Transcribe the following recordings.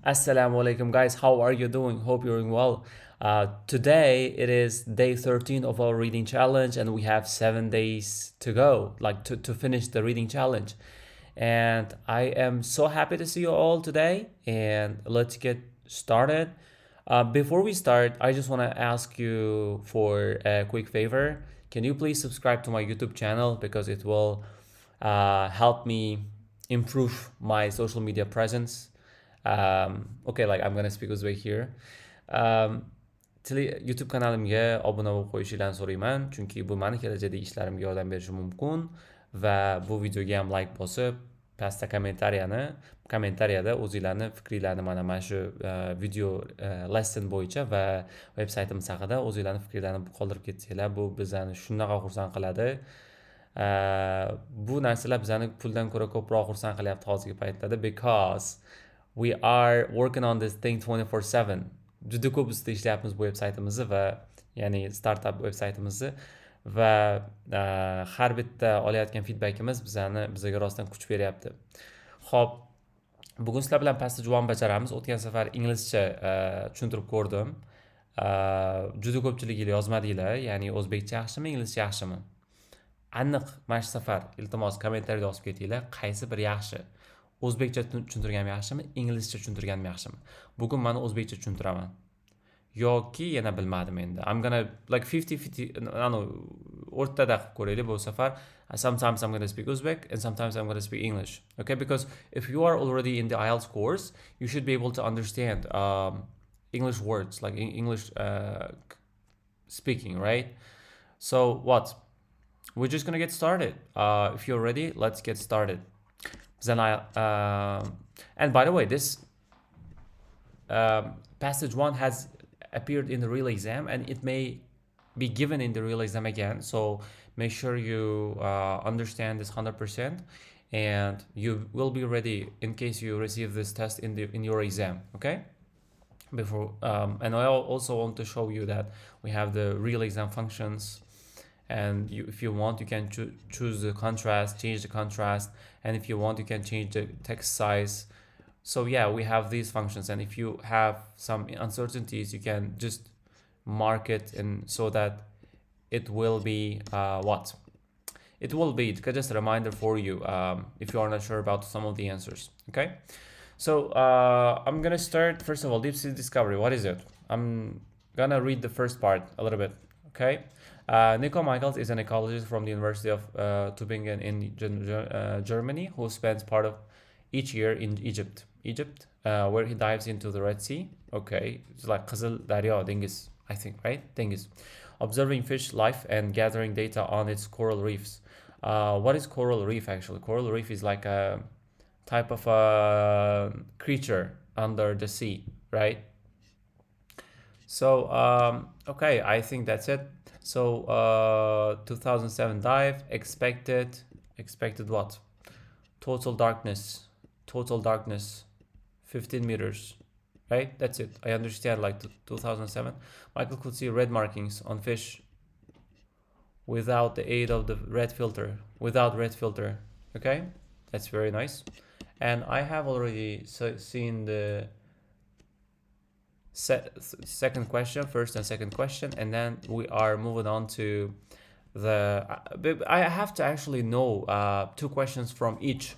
Assalamu alaikum, guys. How are you doing? Hope you're doing well. Today it is day 13 of our reading challenge, and we have 7 days to go, like to finish the reading challenge. And I am so happy to see you all today. And let's get started. Before we start, I just want to ask you for a quick favor. Can you please subscribe to my YouTube channel because it will help me improve my social media presence. Okay, like I'm gonna speak Uzbek here. Um, YouTube kanalimga obuna bo'lib qo'yishingizni so'rayman, chunki bu meni kelajakdagi ishlarimga yordam berishi mumkin va bu videoga ham like bosib, pastda kommentariyada o'zinglarni fikringlarni mana shu video lesson bo'yicha va veb-saytimiz haqida o'zinglarni fikrlarni qoldirib ketsanglar, bu bizani shunaqa xursand qiladi. Bu narsalar bizani puldan ko'ra ko'proq xursand qilyapti hozirgi paytlarda, because we are working on this thing 24/7. Juda ko'p ustida ishlayapmiz bu veb-saytimizni va ya'ni startup veb-saytimizni va har bitta olayotgan feedbackimiz bizga rostdan kuch beryapti. Xo'p, bugun sizlar bilan pastda juvon bajaramiz. O'tgan safar inglizcha tushuntirib ko'rdim. Juda ko'pchilik yozmadinglar, ya'ni o'zbekcha yaxshimi, inglizcha yaxshimi? Aniq mana shu safar iltimos kommentariyada yozib ketinglar, qaysi bir yaxshi? O'zbekcha tushuntirganim yaxshimi, inglizcha tushuntirganim yaxshimi? Bugun mana o'zbekcha tushuntiraman. Yoki yana bilmadim endi. I'm gonna like 50-50, o'rtada qilib ko'raylik bu safar. Sometimes I'm gonna speak Uzbek and sometimes I'm gonna speak English. Okay, because if you are already in the IELTS course, you should be able to understand English words, like English speaking, right? So what? We're just gonna get started. If you're ready, let's get started. Then and by the way, this passage 1 has appeared in the real exam and it may be given in the real exam again. So make sure you understand this 100% and you will be ready in case you receive this test in your exam. Okay. Before and I also want to show you that we have the real exam functions, and if you want you can choose the contrast, change the contrast, and if you want you can change the text size. So yeah, we have these functions, and if you have some uncertainties you can just mark it and so that it will be it will be just a reminder for you if you are not sure about some of the answers. Okay, so I'm gonna start. First of all, deep sea discovery, what is it? I'm gonna read the first part a little bit. Okay. Nico Michaels is an ecologist from the University of Tübingen in Germany, who spends part of each year in Egypt, where he dives into the Red Sea. Okay, it's like Kızıl Derya, Dengiz, I think, right? Dengiz. Observing fish life and gathering data on its coral reefs. What is coral reef actually? Coral reef is like a type of a creature under the sea, right? So, okay, I think that's it. So 2007 dive, expected what? Total darkness, 15 meters, right? That's it. I understand, like 2007. Michael could see red markings on fish without the aid of the red filter, okay? That's very nice. And I have already seen the second question, first and second question, and then we are moving on to the I have to actually know 2 questions from each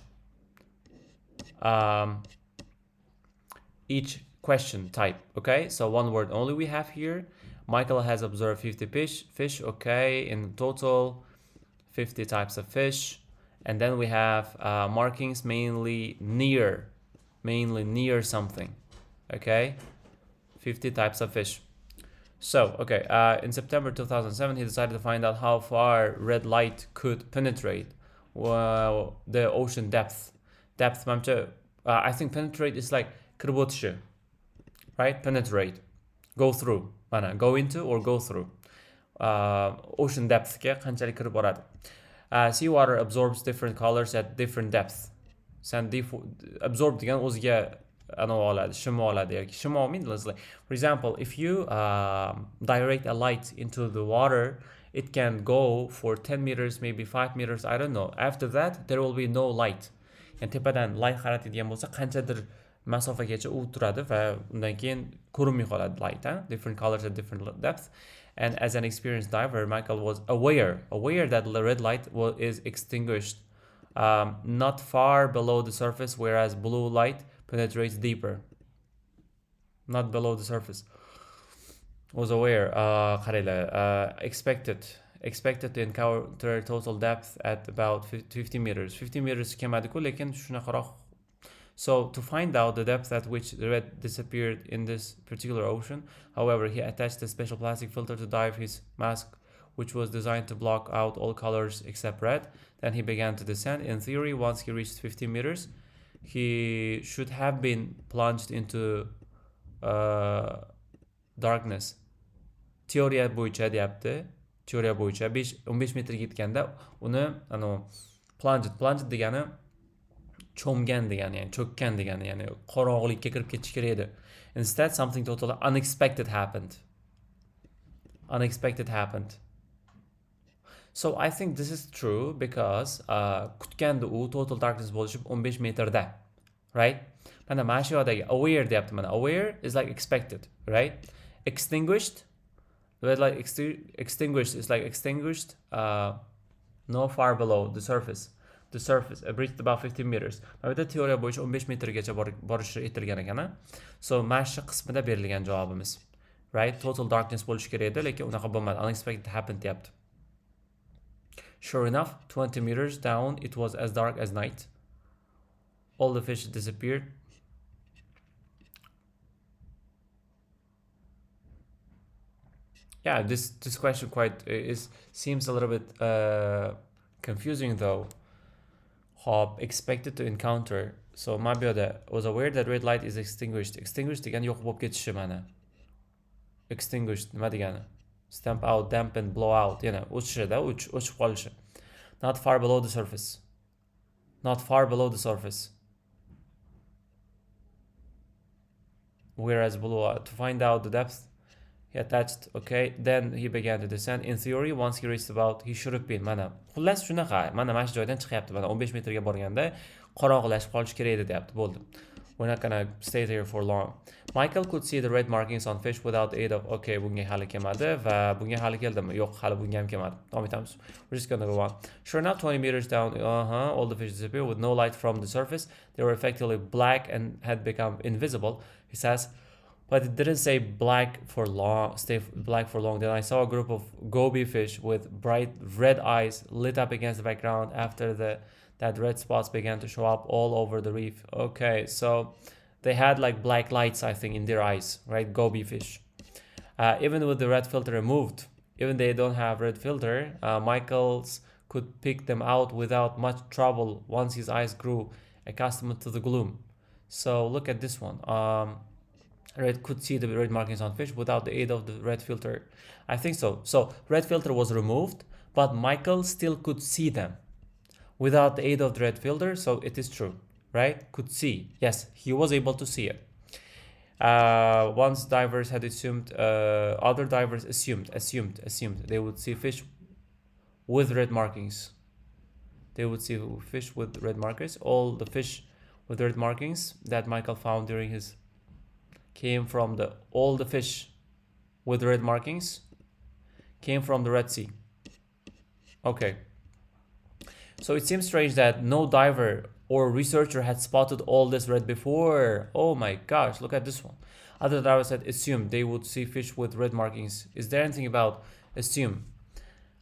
question type. Okay, so one word only we have here. Michael has observed 50 fish, okay, in total 50 types of fish. And then we have markings mainly near something, okay, 50 types of fish. So, okay, in September 2007, he decided to find out how far red light could penetrate the ocean depth. I think penetrate is like kirib o'tishi, right? Penetrate, go through, go into or go through. Ocean depth ga qanchalik kirib boradi. Seawater absorbs different colors at different depth. Absorb degan o'ziga shimo means like, for example, if you direct a light into the water, it can go for 10 meters, maybe 5 meters, I don't know. After that, there will be no light. And tepadan light qaratadigan bo'lsa, qanchadir masofagacha u turadi va undan keyin ko'rinmay qoladi light, different colors at different depth. And as an experienced diver, Michael was aware that the red light is extinguished not far below the surface, whereas blue light penetrates deeper. Not below the surface. Was aware, expected to encounter total depth at about 50 meters. 50 meters kelmadiku, lekin shunaqaroq. So to find out the depth at which the red disappeared in this particular ocean, however, he attached a special plastic filter to dive his mask, which was designed to block out all colors except red. Then he began to descend. In theory, once he reached 50 meters, he should have been plunged into darkness. Teoriya bo'yicha deyapti. Teoriya bo'yicha 15 metrga yetganda uni plunged degani cho'mgan degani, ya'ni cho'kkan degani, ya'ni qorong'ulikka kirib ketish kerak edi. Instead, something totally unexpected happened. So I think this is true because kutganda u total darkness bo'lishi 15 metrda, right? Mana mana shu yerdagi aware deyapti. Mana aware is like expected, right? Extinguished, like extinguished is like extinguished no far below the surface. The surface reached about 50 meters. Mana bu teoriya bo'yicha 15 metrgacha borishi aytilgan ekan. So mana shu qismida berilgan javobimiz, right? Total darkness bo'lishi kerak edi, lekin unaqa bo'lmadi. Unexpected happened deyapti. Sure enough, 20 meters down, it was as dark as night. All the fish disappeared. Yeah, this question seems a little bit confusing though. Hop expected to encounter. So my brother was aware that red light is extinguished. Extinguished degani yo'q bo'lib ketishi mana. Extinguished nima degani? Stamp out, dampen, blow out. Yana o'chishida, o'chib qolishi. Not far below the surface. Not far below the surface. Whereas below, to find out the depth, he attached, okay, then he began to descend. In theory, once he reached about, he should have been, mana. Xullas shunaqa, mana shu joydan chiqyapti. Mana 15 metrga borganda qorong'ilashib qolish kerak edi deyapti. Bo'ldi. We're not gonna stay there for long. Michael could see the red markings on fish without the aid of, okay, bunga hali kelmadi va bunga hali keldimi? Yo'q, hali bunga ham kelmadi. Davom etamiz. We're just gonna go on. Sure enough, 20 meters down, all the fish disappeared with no light from the surface. They were effectively black and had become invisible. He says, but it didn't say stay black for long. Then I saw a group of goby fish with bright red eyes lit up against the background after that red spots began to show up all over the reef. Okay, so they had like black lights, I think, in their eyes, right? Goby fish. Even with the red filter removed, even they don't have red filter, Michaels could pick them out without much trouble once his eyes grew accustomed to the gloom. So look at this one. Red could see the red markings on fish without the aid of the red filter. I think so. So red filter was removed, but Michael still could see them without the aid of the red filter. So it is true, right? Could see. Yes, he was able to see it. Once divers had assumed, other divers assumed they would see fish with red markings. They would see fish with red markers. All the fish with red markings that Michael found during his came from all the fish with red markings came from the Red Sea. Okay. So it seems strange that no diver or researcher had spotted all this red before. Oh my gosh, look at this one. Other divers had assumed they would see fish with red markings. Is there anything about assume?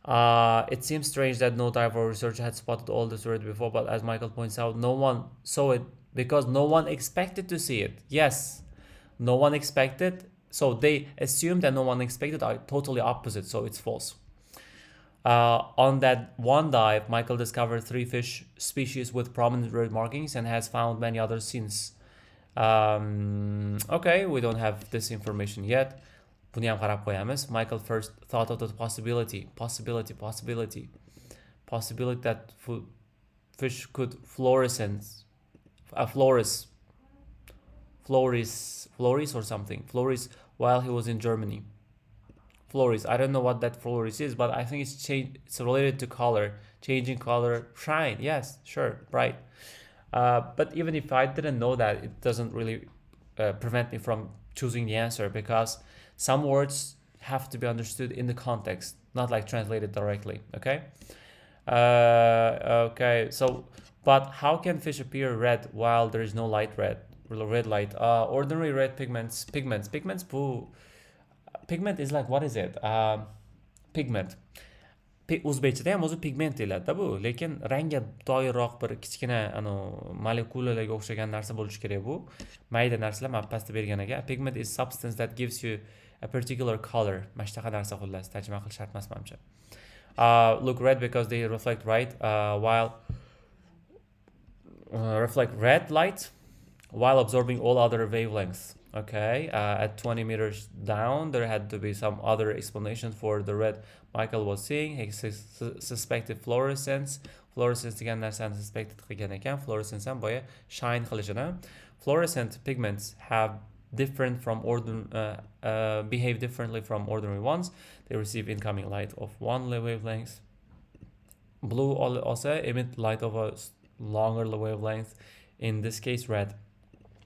It seems strange that no diver or researcher had spotted all this red before, but as Michael points out, no one saw it because no one expected to see it. Yes. No one expected, so they assumed that no one expected are totally opposite, so it's false. On that one dive, Michael discovered 3 fish species with prominent red markings and has found many others since. Okay, we don't have this information yet. Buni ham qarab qo'yamiz. Michael first thought of the possibility that fish could flourish or something. Flourish while he was in Germany. Flourish. I don't know what that flourish is, but I think it's related to color. Changing color. Shine. Yes, sure. Bright. But even if I didn't know that, it doesn't really prevent me from choosing the answer, because some words have to be understood in the context, not like translated directly. Okay. Okay. So, but how can fish appear red while there is no red light? Ordinary red pigments. Pigment is like, what is it? Pigment. O'zbekchada ham o'zi pigment deyiladi-da bu, lekin rangga doirroq bir kichkina molekulalarga o'xshagan narsa bo'lishi kerak bu. Mayda narsalar mana pastda bergan ekan. Pigment is substance that gives you a particular color. Mana shunaqa narsa xullas, tarjima qilish shart emas menimcha. Look red because they reflect while reflect red light while absorbing all other wavelengths. Okay, at 20 meters down, there had to be some other explanation for the red Michael was seeing. He suspected fluorescence. Fluorescence degan narsani suspected qilgan ekan. Fluorescence ham boya shine qilishini. Fluorescent pigments have behave differently from ordinary ones. They receive incoming light of one wavelength. Blue also emit light of a longer wavelength. In this case, red.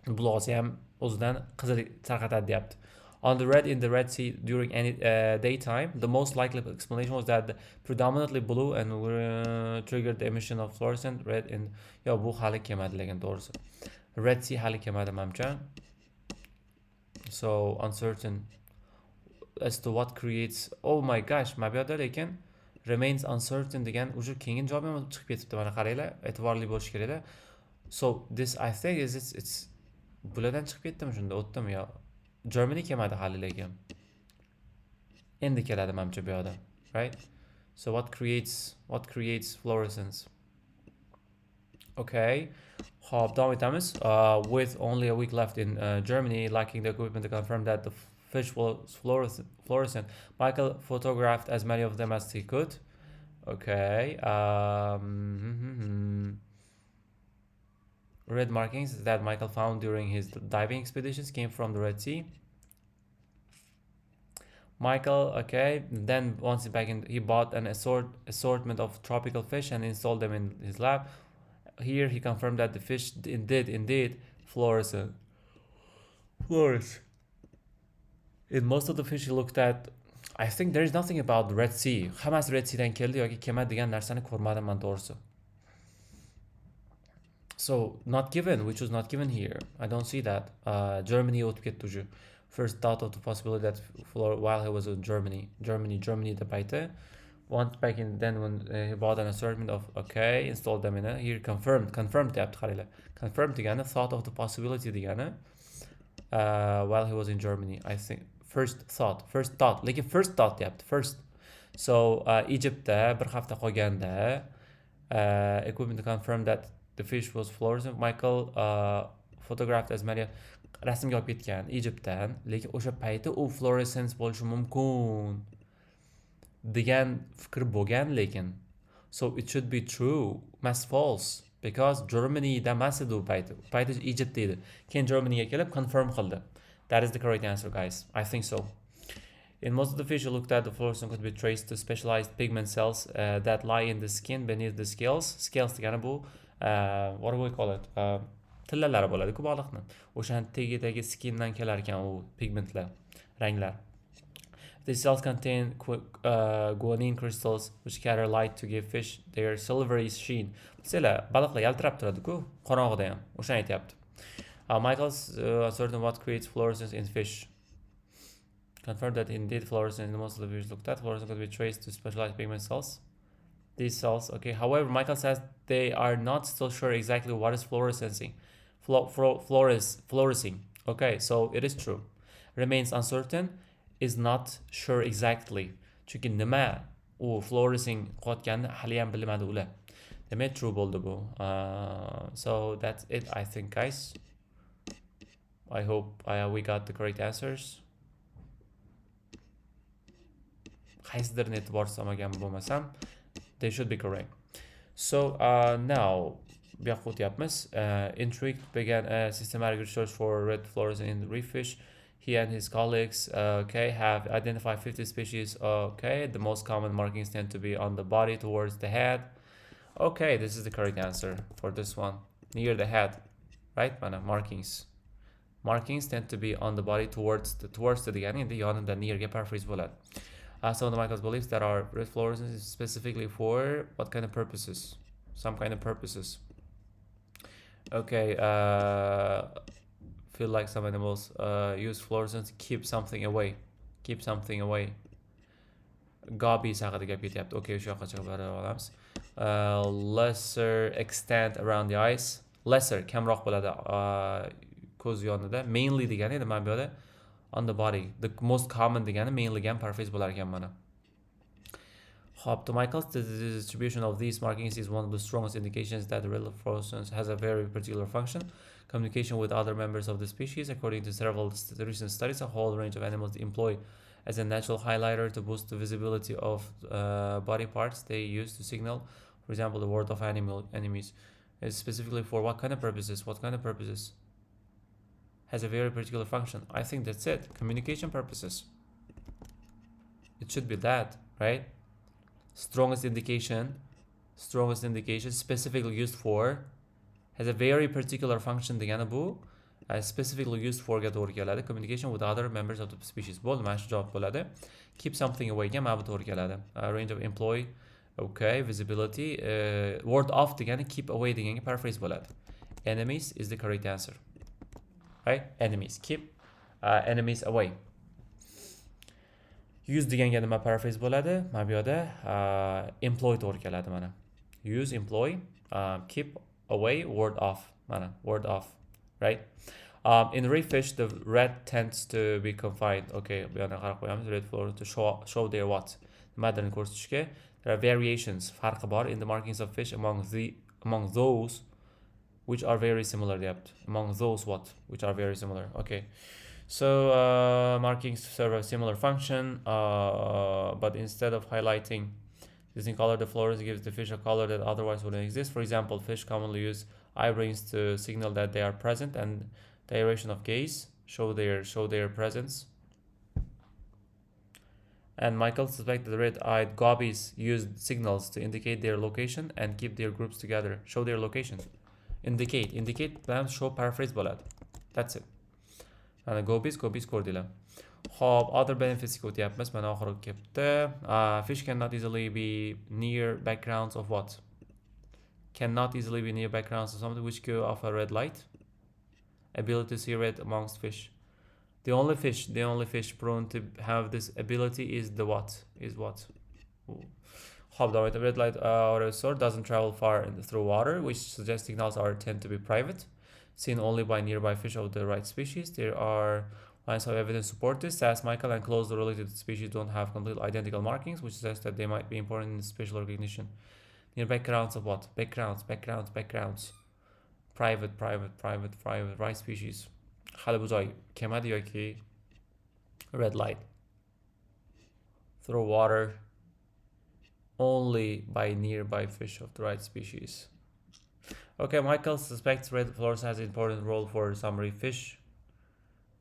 Blue ham o'zidan qizil tarqatadi deyapti. On the red in the Red Sea during any daytime, the most likely explanation was that the predominantly blue and triggered the emission of fluorescent red in. Yo, bu hali kelmadi lekin to'g'risi. Red Sea hali kelmadi menimcha. So uncertain as to what creates. Oh my gosh, mana bu yerda lekin remains uncertain degan o'sha keyingi javob ham chiqib ketibdi. Mana qaranglar, e'tiborli bo'lish kerak-da. So this I think is it's bulardan chiqib ketdimi shunda, o'tdimi yo? Germany kelmadi hali lekin. Endi keladi menimcha bu yerda, right? So what creates fluorescence? Okay. Hop, davom etamiz. With only a week left in Germany, lacking the equipment to confirm that the fish was fluorescent, Michael photographed as many of them as he could. Okay. Red markings that Michael found during his diving expeditions came from the Red Sea. Michael, okay, then once back in, he bought an assortment of tropical fish and installed them in his lab. Here he confirmed that the fish indeed flourish. In most of the fish he looked at, I think there is nothing about the Red Sea. Hammasi Red Seadan keldi yoki kelmadi degan narsani ko'rmadim men to'g'risi. So not given, which was not given here. I don't see that. Germany o'tib ketdi уже. First thought of the possibility that while he was in Germany the payti. Once back in, then when he bought an assortment of, okay, installed them in here, confirmed deyapti qaranglar. Confirmed degani thought of the possibility degani while he was in Germany. I think first thought lekin first thought deyapti, first. So Egyptda bir hafta qolganda equipment to confirm that the fish was fluorescent. Michael photographed as many. Rasmga olib ketgan Egyptdan, lekin o'sha payti u fluorescence bo'lishi mumkin degan fikr bo'lgan, lekin so it should be true, emas false, because Germany da emas edi u payti Egypt edi, keyin Germanyga kelib confirm qildi. That is the correct answer, guys. I think so. In most of the fish you looked at, the fluorescence could be traced to specialized pigment cells that lie in the skin beneath the scales. Scales degani bu what do we call it? Tillalari bo'ladi-ku baliqni. O'shaning tagidagi skindan kelar ekan u pigmentlar, ranglar. These cells contain guanine crystals which scatter light to give fish their silvery sheen. Sizlar baliqlar yaltirab turadi-ku, qorong'ida ham. O'shani aytyapti. Michael's uncertain what creates fluorescence in fish. Confirmed that indeed fluorescence in most of the fish looked at. Fluorescence could be traced to specialized pigment cells. These cells, okay. However, Michael says they are not still sure exactly what is fluorescing. Fluorescing. Okay, so it is true. Remains uncertain is not sure exactly. Chunki nima u fluorescing qilayotganini hali ham bilmadi ular. Demak, true bo'ldi bu. So that's it, I think, guys. I hope we got the correct answers. Qaysidirni e'tiborsiz olmagan bo'lmasam, they should be correct. So now bu yoqqa o'tyapmiz. Intrigued began a systematic research for red fluorescence in reef fish. He and his colleagues have identified 50 species. Okay, the most common markings tend to be on the body towards the head. Okay, this is the correct answer for this one. near the head, right? Mana markings tend to be on the body towards the degani endi yonida nearga paraphrase bo'ladi. Some of the Michael's beliefs that are red fluorescence is specifically for what kind of purposes? Some kind of purposes. Okay, feel like some animals use fluorescence to keep something away. Keep something away. Gobbies haqida gap ketyapti. Okay, o'sha yoqqa chiqib bora olamiz. Lesser extent around the eyes. Lesser, kamroq bo'ladi ko'z yonida. Mainly degani edi mana bu yerda on the body. The most common degani mainly ham paraphrase bo'lar ekan mana. Hop to Michaels, the distribution of these markings is one of the strongest indications that the red fluorescence has a very particular function. Communication with other members of the species. According to several recent studies, a whole range of animals employ as a natural highlighter to boost the visibility of body parts they use to signal, for example, the word of enemies. It's specifically for what kind of purposes? What kind of purposes? Has a very particular function. I think that's it. Communication purposes. It should be that, right? Strongest indication, specifically used for, has a very particular function degani bu specifically used for ga to'g'ri keladi. Communication with other members of the species. Bo'ldi, mana shu javob bo'ladi. Keep something away ga mana bu to'gri keladi. Range of employ, okay, visibility, word of degani keep away deganga paraphrase bo'ladi. Enemies is the correct answer. Right? Enemies. Keep enemies away. Use deganga nima paraphrase bo'ladi? Mana bu yerda employ to'g'ri keladi mana. Use, employ, keep away, word off. Mana, word off. Right? In ray fish, the red tends to be confined. Okay, bu yerda qarab qo'yamiz. Red fluorescence to show their what? Nimadan ko'rsatishga. There are variations, farqi bor in the markings of fish among those which are very similar. Among those what? Which are very similar. Okay. So markings serve a similar function, but instead of highlighting using color, the fluorescence gives the fish a color that otherwise wouldn't exist. For example, fish commonly use eye rings to signal that they are present, and direction of gaze show their presence. And Michael suspected the red-eyed gobbies used signals to indicate their location and keep their groups together. Show their location. Indicate bilan show paraphrase bo'ladi. That's it. Mana gobbies ko'rdinglar. Hop, other benefits ko'tyapmiz. Mana oxiriga kelibdi. Fish cannot easily be near backgrounds of what? Cannot easily be near backgrounds of something which go off a red light. Ability to see red amongst fish. The only fish prone to have this ability is the what? Hop, the red light or a sword doesn't travel far through water, which suggests signals tend to be private, seen only by nearby fish of the right species. There are lines of evidence support this, says Michael, and closely related species don't have completely identical markings, which suggests that they might be important in spatial recognition. Near backgrounds of what? Backgrounds. Private, right species. Hali bu joy kelmadi yoki red light. Through water only by nearby fish of the right species. Okay, Michael suspects red fluorescence has an important role for some reef fish,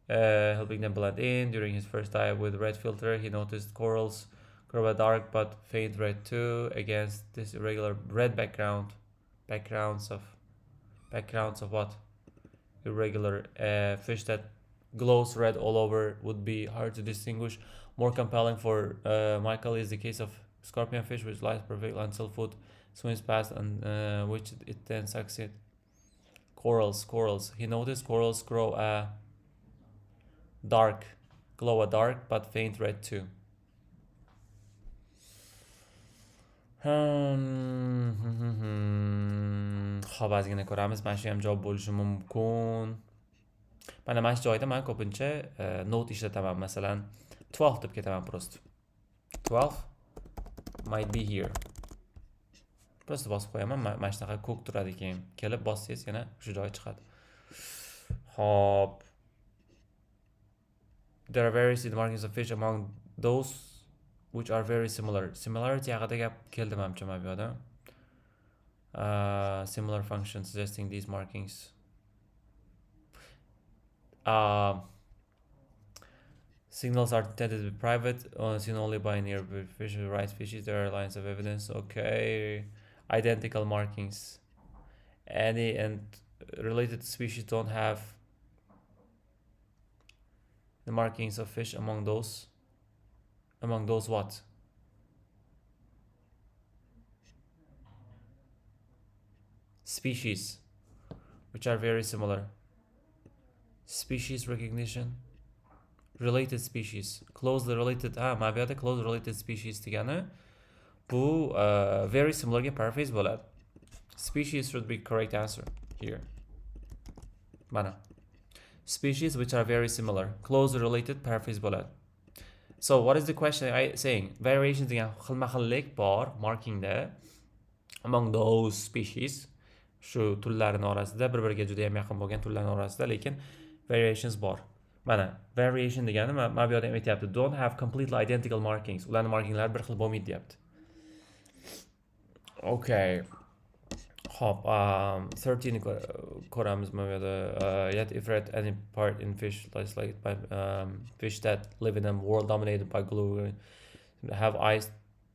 helping them blend in. During his first dive with red filter, he noticed corals grow a dark but faint red too against this irregular red background. Backgrounds of what? Irregular fish that glows red all over would be hard to distinguish. More compelling for Michael is the case of scorpion fish, which lies perfect until food swims past and which it then sucks it. Corals. He noticed corals glow a dark but faint red too. Xo'p, ozgina ko'ramiz. Mana shu ham javob bo'lishi mumkin. Mana shu joyda men ko'pincha note ishlataman. Masalan, 12 deb ketaman prosto. 12 might be here. Prosto bosib qo'yaman. Mana shunaqa ko'k turadi, keyin kelib bossangiz yana shu joy chiqadi. Xo'p. There are various markings of fish among those which are very similar. Similarity haqida gap keldi menimcha mana bu yerda. Similar function suggesting these markings. Signals are tended to be private, seen only by near fish of the right species. There are lines of evidence. Okay, identical markings. And related species don't have the markings of fish among those what? Species which are very similar. Species recognition. Related species. Closely related. Ma bu yerda close related species degani bu very similar ga paraphrase bo'ladi. Species should be correct answer here. Mana. Species which are very similar. Closely related paraphrase bo'ladi. So what is the question I saying? Variations degan xilma-xillik bor markingda among those species. Shu turlarning orasida bir-biriga juda ham yaqin bo'lgan turlarning orasida lekin variations bor. Mana variation degani mana bu yerda ham aytyapti. Don't have completely identical markings. Ularning markinglari bir xil bo'lmaydi deyapti. Okay. Hop, 13 ko'ramiz mana bu yerda. Yet if read any part in fish like by fish that live in a world dominated by glue have eyes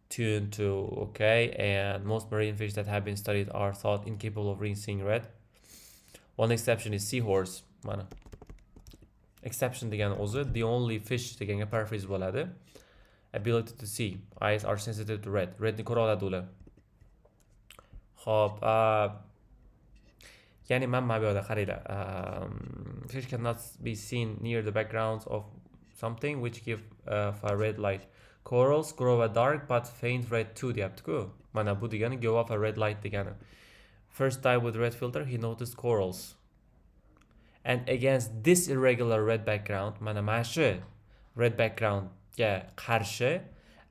tuned to okay, and most marine fish that have been studied are thought incapable of reading seeing red. One exception is seahorse. Mana. Exception degani o'zi the only fish deganga paraphrase bo'ladi. Ability to see. Eyes are sensitive to red. Redni ko'ra oladi ular. Hop, ya'ni mana bu yerda qaranglar. Fish cannot be seen near the backgrounds of something which give a red light. Corals grow a dark but faint red too deyapti-ku. Mana bu degani give off a red light degani. First time with red filter he noticed corals. And against this irregular red background, mana shu red background ga qarshi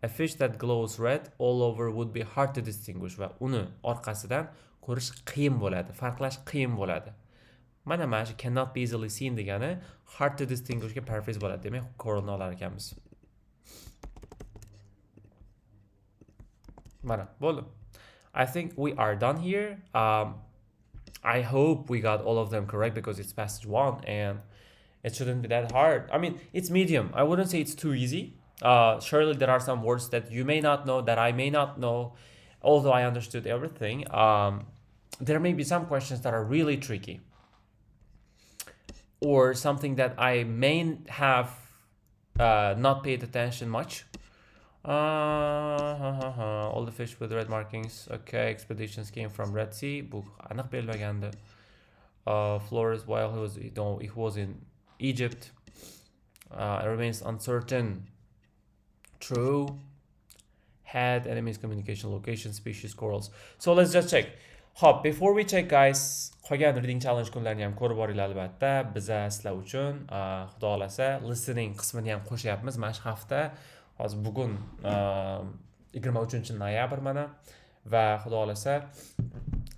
a fish that glows red all over would be hard to distinguish va uni orqasidan ko'rish qiyin bo'ladi, farqlash qiyin bo'ladi. Mana shu cannot be easily seen degani hard to distinguish ga paraphrase bo'ladi. Demak, coralni olar ekanmiz. Mana, bo'ldi. I think we are done here. I hope we got all of them correct because it's passage 1 and it shouldn't be that hard. I mean, it's medium. I wouldn't say it's too easy. Surely there are some words that you may not know, that I may not know, although I understood everything. There may be some questions that are really tricky. Or something that I may have not paid attention much. All the fish with red markings. Okay, expeditions came from Red Sea. Bu aniq berilmagandi. Flores while he was in Egypt. It remains uncertain. True. Had enemies communication location species corals. So let's just check. Hop, before we check guys, qolgan reading challenge kunlarini ham ko'rib boringlar albatta. Biza sizlar uchun xudo xolasa listening qismini ham qo'shyapmiz mana shu hafta. Hozir bugun 23-noyabr mana va xudo xolasa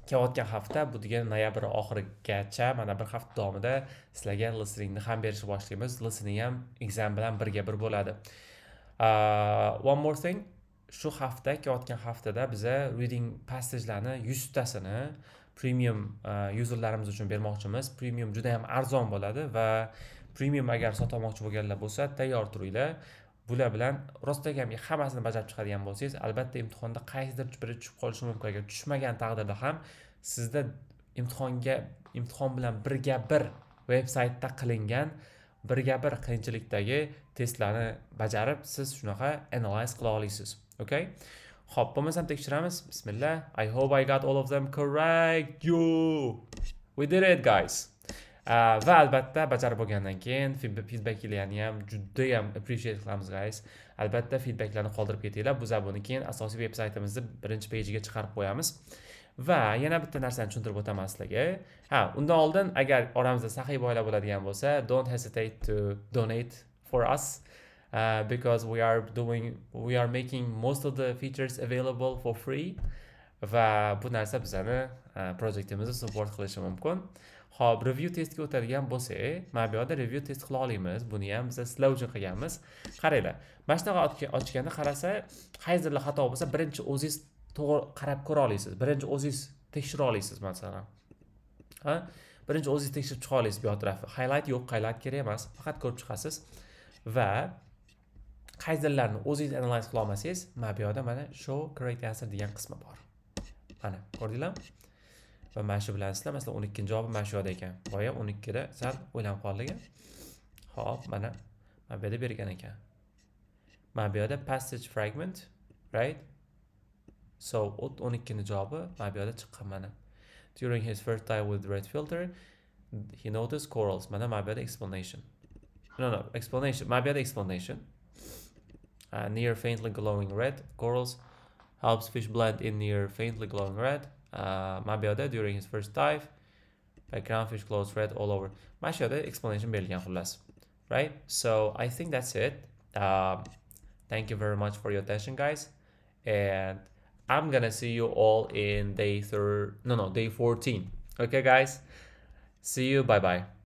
kelayotgan hafta bu degan noyabr oxirigacha mana bir hafta davomida sizlarga listeningni ham berishni boshlaymiz. Listening ham exam bilan birga bir bo'ladi. One more thing, shu hafta kelayotgan haftada biza reading passagelarni 100 tasini premium userlarimiz uchun bermoqchimiz. Premium juda ham arzon bo'ladi va premium agar sotmoqchi bo'lganlar bo'lsa, tayyor turinglar. Bular bilan rostdan ham hammasini bajarib chiqadigan bo'lsangiz, albatta imtihonda qaysidir biri tushib qolishi mumkin. Agar tushmagan taqdirda ham sizda imtihon bilan birga bir veb-saytda qilingan birga bir qiyinchilikdagi testlarni bajarib siz shunaqa analyze qila olasiz. Okay? Xo'p, bo'lmasam tekshiramiz. Bismillah. I hope I got all of them correct. We did it guys. Va albatta bajarib bo'lgandan keyin feedbacklarni ham juda ham appreciate qilamiz guys. Albatta feedbacklarni qoldirib ketinglar. Biz buni keyin asosiy veb-saytimizni birinchi page'iga chiqarib qo'yamiz. Va yana bitta narsani tushuntirib o'taman sizlarga. Undan oldin agar oramizda saxiy boylar bo'ladigan bo'lsa, don't hesitate to donate for us because we are making most of the features available for free. Va bu narsa bizani projektimizni support qilishi mumkin. Hop, review testga o'tadigan bo'lsak, mana bu yerda review test qila olamiz. Buni ham biz sizlar uchun qilganmiz. Qaranglar. Mana shunaqa ochganda qarasa, qaysidir xato bo'lsa, birinchi o'zingiz to'g'ri qarab ko'ra olasiz. Birinchi o'zingiz tekshira olasiz masalan. Birinchi o'zingiz tekshirib chiqa olasiz bu atrofni. Highlight yo'q, highlight kerak emas. Faqat ko'rib chiqasiz. Va qaysidirlarni o'zingiz analyze qila olmasangiz, mana bu yerda mana show correct answer degan qismi bor. Mana, ko'rdinglarmi? va mana shu bilasizlar, masalan 12 javobi mana shu yerda ekan. Boya 12 da sal o'ylanib qoldik. Xo'p, mana bu yerda bergan ekan. Mana bu yerda passage fragment, right? So 12 ni javobi mana bu yerda chiqqan mana. During his first time with red filter, he noticed corals. Mana bu yerda explanation. No, explanation. Mana bu yerda explanation. Near faintly glowing red corals helps fish blend in near faintly glowing red. Mana bu yerda during his first dive, background fish glows red all over. Mana shu yerda explanation berilgan xullas. Right? So I think that's it. Thank you very much for your attention, guys. And I'm gonna see you all in day 14. Okay, guys? See you. Bye-bye.